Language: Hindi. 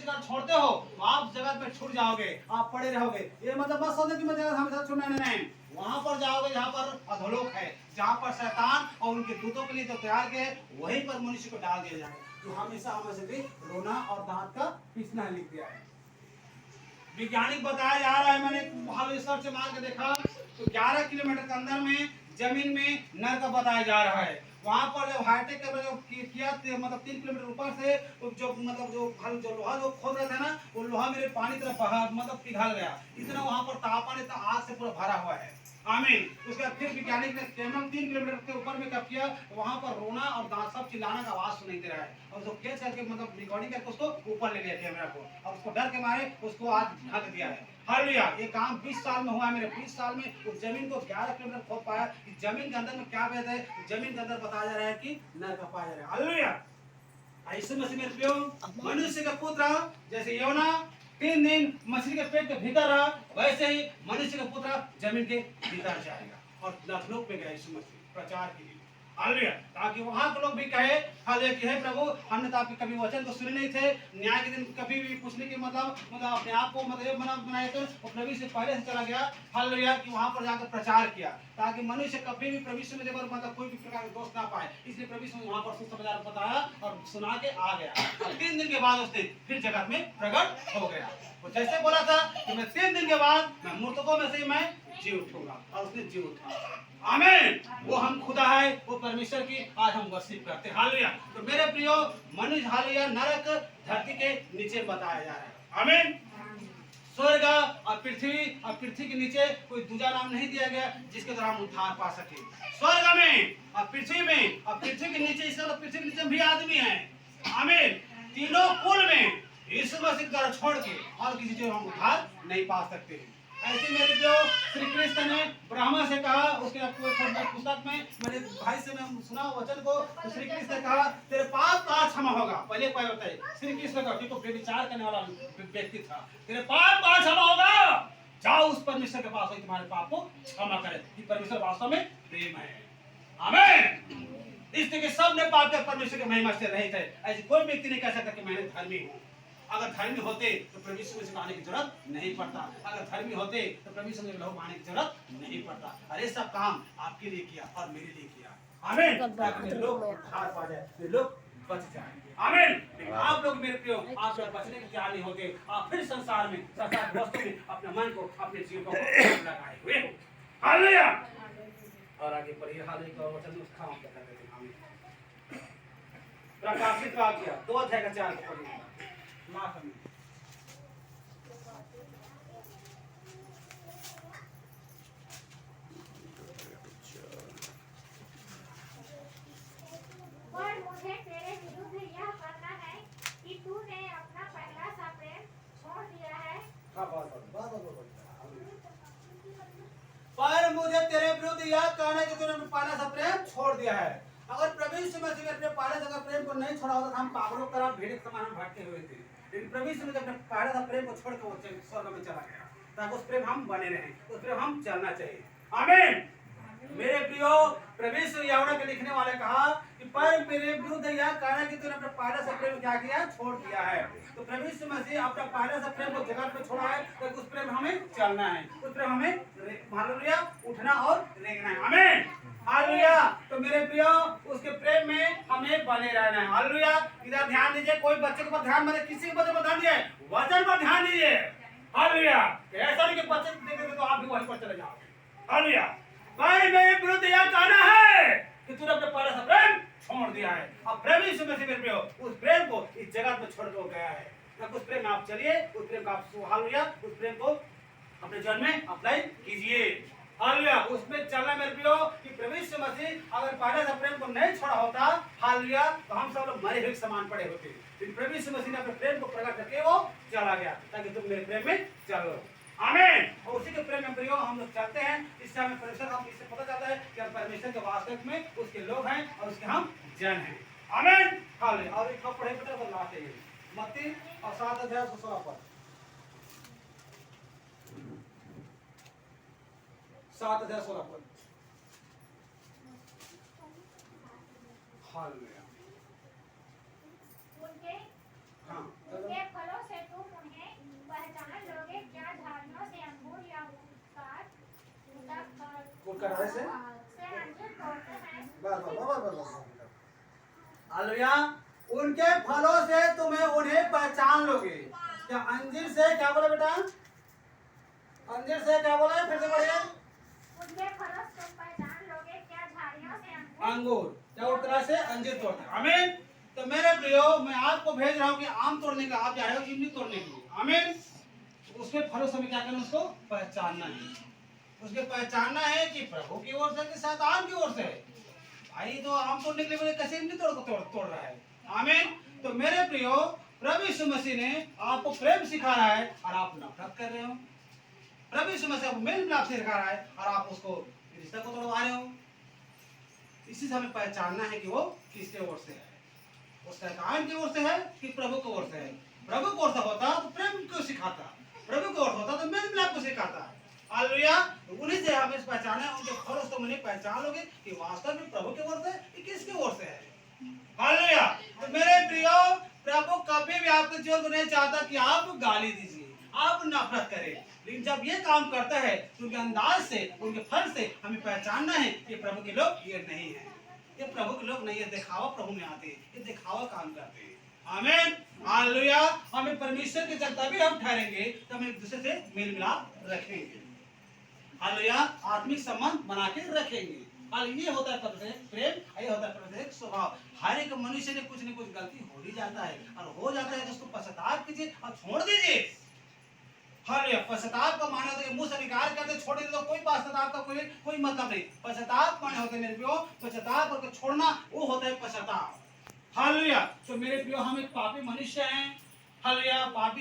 मनुष्य का छोड़ते हो तो आप जगत में छूट जाओगे, आप पड़े रहोगे। ये मतलब बस सोचने की मत हमेशा छूटना नहीं, वहां पर जाओगे जहाँ पर अधोलोक है, जहाँ पर शैतान और उनके दूतों के लिए जो तैयार किए वहीं पर मनुष्य को डाल दिया जाए। तो हमेशा हमें भी रोना और दांत का पीसना लिख दिया है। वैज्ञानिक बताया जा रहा है, मैंने हाल रिसर्च मार के देखा तो 11 किलोमीटर के अंदर में जमीन में नर्क बताया जा रहा है। वहां पर जब हाईटेक का जो किया मतलब 3 किलोमीटर ऊपर से जो मतलब जो लोहा जो खोद रहे थे ना, वो लोहा मेरे पानी तरफ बहा मतलब पिघल गया। इतना वहां पर तापमान इतना आग से पूरा भरा हुआ है। आमीन। उसके बाद फिर वैज्ञानिक ने केवल 3 किलोमीटर के ऊपर में क्या किया, वहां पर रोना और दांत सब चिल्लाने का आवाज सुनाई दे रहा है। और उसको कैच करके मतलब रिकॉर्डिंग करके उसको ऊपर ले लिया कैमरा को, और उसको डर के मारे उसको आज ढक दिया है। हालेलुया। ये काम 20 साल में हुआ है मेरे। 20 साल में उस जमीन को 11 किलोमीटर खोद पाया। इस जमीन के अंदर में क्या वैध है, जमीन के अंदर बताया जा रहा है कि नरक पाया जा रहा है। हालेलुया। यीशु मसीह में प्रियो, मनुष्य का पुत्र जैसे योना 3 दिन मछली के पेट के भीतर रहा, वैसे ही मनुष्य का पुत्र जमीन के भीतर जाएगा और लखनऊ में गया यीशु मसीह प्रचार के लिए। हालेलुया। ताकि वहां के लोग भी कहे हालेलुया कि हे प्रभु, हमने तो आपके कभी वचन को सुने नहीं थे, न्याय के दिन कभी भी पूछने के मतलब अपने आप को मतलब बनाए थे, और प्रभु से पहले से चला गया। हालेलुया कि वहां पर जाकर प्रचार किया ताकि मनुष्य कभी भी प्रभु से मतलब कोई भी प्रकार का दोष ना पाए। इसलिए प्रभु से वहां पर सुसमाचार बताया और सुना के आ गया। 3 दिन के बाद उसने फिर जगत में प्रकट हो गया। वो जैसे बोला था कि मैं 3 दिन के बाद मैं मृतकों में से मैं जी उठूंगा, और उसने जी उठा। आमीन। वो हम खुदा है, वो परमेश्वर की आज हम वर्शिप करते हैं। हालेलुया। तो मेरे प्रियो, मनुष्य हालेलुया नरक धरती के नीचे बताया जा रहा है। आमीन। स्वर्ग और पृथ्वी के नीचे कोई दूजा नाम नहीं दिया गया जिसके द्वारा हम उद्धार पा सके। स्वर्ग में और पृथ्वी में और पृथ्वी के नीचे, इसका मतलब पृथ्वी के नीचे भी आदमी है। आमीन। तीनों कुल में यीशु मसीह द्वारा छोड़ के और किसी चीज हम उद्धार नहीं पा सकते हैं। ऐसे मेरे जो श्री कृष्ण ने ब्राह्मण से कहा, उसके पुस्तक में मेरे भाई से मैं सुना वचन को, तो श्री कृष्ण ने कहा तेरे पाप का क्षमा होगा। पहले क्या होता है, श्री कृष्ण का क्योंकि व्यभिचार करने वाला व्यक्ति था, तेरे पाप का क्षमा होगा, जाओ उस परमेश्वर के पास, तुम्हारे पाप को क्षमा करे। कि परमेश्वर वास्तव में प्रेम है। आमीन। इसलिए सब ने पाप कर परमेश्वर की महिमा से रहित है। ऐसे कोई व्यक्ति नहीं कह सकता कि मैं धर्मी हूँ। अगर धर्मी होते तो प्रभु यीशु मसीह आने की जरूरत नहीं पड़ता। अगर धर्मी होते तो प्रभु यीशु मसीह लोग आने की जरूरत नहीं पड़ता। अरे सब काम आपके लिए किया और मेरे लिए किया। आमीन। ताकि लोग उद्धार पा जाए, लोग बच जाए। आमीन। आप लोग मेरे प्रियो, आप लोग बचने के तैयार नहीं होते, आप फिर संसार में संसार वस्तु में अपने मन को अपने जीवन को लगाए हुए हो। हालेलुया। और आगे पढ़िए हालेलुया का वचन उस खाम का करते हैं। आमीन। प्रकाशित वाक्य 2 अध्याय का 4 पढ़िए। माफ में और मुझे तेरे विरुद्ध यह करना है कि तूने अपना पहला सा प्रेम छोड़ दिया है। पर मुझे तेरे विरुद्ध यह कहना है कि तूने अपना पहला सा प्रेम छोड़ दिया है। अगर प्रभु यीशु मसीह ने अपने पहले से प्रेम को नहीं छोड़ा होता तो हम पागलों की तरह भेड़ के समान भटके हुए थे। लेकिन प्रभु यीशु ने अपने पहले सा प्रेम को छोड़ के वो स्वर्ग में चला गया ताकि उस प्रेम हम बने रहें, उस प्रेम हम चलना चाहिए। आमीन। मेरे प्रियो, प्रभु यीशु यूहन्ना के लिखने वाले कहा कि पर मेरे विरुद्ध यह कहना है कि तूने अपना पहला सा प्रेम क्या किया, छोड़ दिया है। तो प्रभु यीशु मसीह अपना पहला सा प्रेम को जगत में छोड़ा है, तो उस प्रेम हमें चलना है, उस प्रेम हमें हालेलुया उठना और रेंगना है। आमीन। हालेलुया। तो मेरे प्रियो, उसके प्रेम में हमें बने रहना है। हालेलुया। इधर ध्यान दीजिए, कोई बच्चे के ऊपर ध्यान मत, किसी के पर ध्यान दीजिए, वचन पर ध्यान दीजिए। हालेलुया। ऐसा नहीं कि बच्चे देखेंगे तो आप भी वहीं पर चले जाओगे। हालेलुया। भाई मेरे विरुद्ध यह कहना है कि तूने अपने पहला सा प्रेम छोड़ दिया है। अब प्रभु यीशु मसीह मेरे प्रियो उस प्रेम को इस जगत में छोड़ कर गया है। उस प्रेम में आप चलिए, उस प्रेम का आप हालेलुया उस प्रेम को अपने जीवन में अप्लाई कीजिए। हालेलुया। उसमें चलना मेरे प्रियो कि प्रभु यीशु मसीह अगर पहले से प्रेम को नहीं छोड़ा होता, हालेलुया, तो हम सब लोग मरे हुए समान पड़े होते। लेकिन प्रभु यीशु मसीह ने अपने प्रेम को प्रकट करके वो चला गया ताकि तुम मेरे प्रेम में चलो। आमीन। और उसी के प्रेम में प्रियो हम लोग चलते हैं। इससे हमें परमेश्वर हम इससे पता चलता है कि हम परमेश्वर के वास्तव में उसके लोग हैं और उसके हम जन हैं। आमीन। हालेलुया। और एक पढ़े पता तो लाते हैं मत्ती और 7 अध्याय 16 पद। 7 अध्याय 16 पद। हालेलुया। उनके हाँ, उनके फलों से कढ़ाई से अंजीर तोड़ते हैं। बस। हालेलुया। उनके फलों से तुम्हें उन्हें पहचान लोगे। क्या अंजीर से क्या बोला बेटा? अंजीर से क्या बोला है? फिर से पढ़िए। उनके फलों से तुम पहचान लोगे, क्या झाड़ियों से अंगूर। अंगूर क्या उस तरह से अंजीर तोड़ते हैं। आमीन। तो मेरे प्रियो, मैं आपको भेज रहा हूँ कि आम तोड़ने का, आप जा रहे हो इमली तोड़ने के लिए। आमीन। उसके फलों से हमें क्या करना, उसको पहचानना है। उसके पहचानना है कि प्रभु की ओर से कि शैतान की ओर से। भाई तो आम तोड़ने के लिए बोले कैसे इमली तोड़ रहा है। आमीन। तो मेरे प्रियो, प्रभु यीशु मसीह ने आपको प्रेम सिखा रहा है और आप नफरत कर रहे हो। प्रभु यीशु मसीह आपको मेल मिलाप से सिखा रहा है और आप उसको रिश्ता को तोड़वा रहे हो। इसी से हमें पहचानना है कि वो किसके ओर से है। वो शैतान की ओर से है कि प्रभु की ओर से है। प्रभु की ओर से होता तो प्रेम को सिखाता, प्रभु की ओर से होता तो मेल मिलाप को सिखाता। हालेलुया। तो उन्हीं से हमें पहचाना है, उनके फलों से तुम पहचान लोगे कि वास्तव में प्रभु की ओर से कि किसके ओर से है। हालेलुया। तो मेरे प्रियो, प्रभु कभी भी आपके जीवन को नहीं चाहता कि आप गाली दीजिए, आप नफरत करें। लेकिन जब ये काम करता है तो उनके अंदाज से, उनके फल से हमें पहचानना है कि प्रभु के लोग ये नहीं है, ये प्रभु के लोग नहीं है। दिखावा प्रभु में आते हैं, ये दिखावा काम करते हैं। आमीन। हालेलुया। हमें परमेश्वर की जनता भी हम ठहरेंगे तो हम एक दूसरे से मेल मिलाप रखेंगे। हालेलुया। आत्मिक संबंध बना के रखेंगे। हाल ये होता है प्रभु से प्रेम, ये होता है प्रभु से स्वभाव। हर एक मनुष्य ने कुछ न कुछ गलती हो ही जाता है, और हो जाता है तो उसको पश्चाताप कीजिए और छोड़ दीजिए। हालेलुया। पश्चाताप का माना होता है मुंह से निकाल करके छोड़ दे तो कोई पश्चाताप का कोई मतलब नहीं। पश्चाताप माने होते मेरे प्रियो, पश्चाताप करके छोड़ना, वो होता है पश्चाताप। हालेलुया। तो मेरे प्रियो, हम एक पापी मनुष्य हैं। हालेलुया। पापी